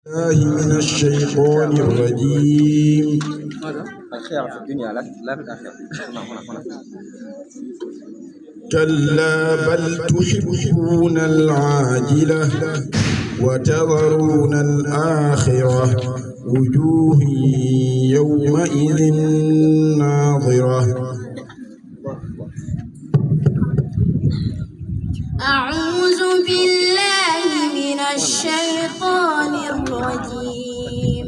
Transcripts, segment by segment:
الله من الشيطان الرجيم. الخير في الدنيا لا في الآخرة. كلا بل تحبون العاجلة وتذرون الآخرة وجوه يومئذ ناظرة. أعوذ بالله من الشيطان الرجيم.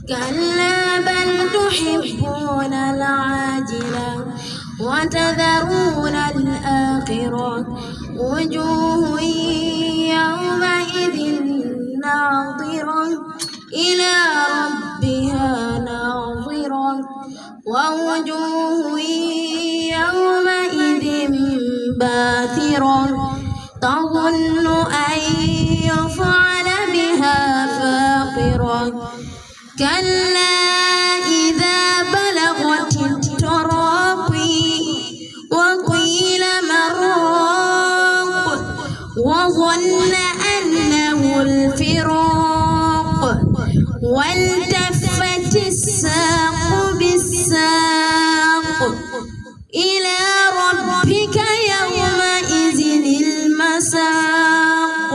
كلا بل تحبون العاجلة وتذرون الآخرة وجوه يومئذ ناظرة إلى ربها ناظرة ووجوه يومئذ باثرة تظن أن يفعل بها فاقرة. كلا إذا بلغت التراقي وقيل من راق وظن أنه الفراق والتفت الساق بالساق إلى ربك يومئذ المساق.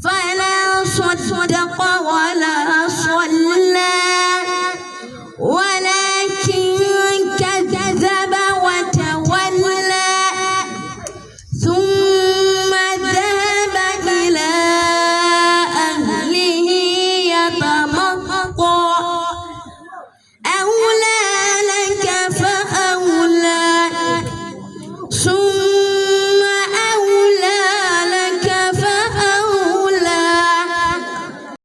فلا صدق ولا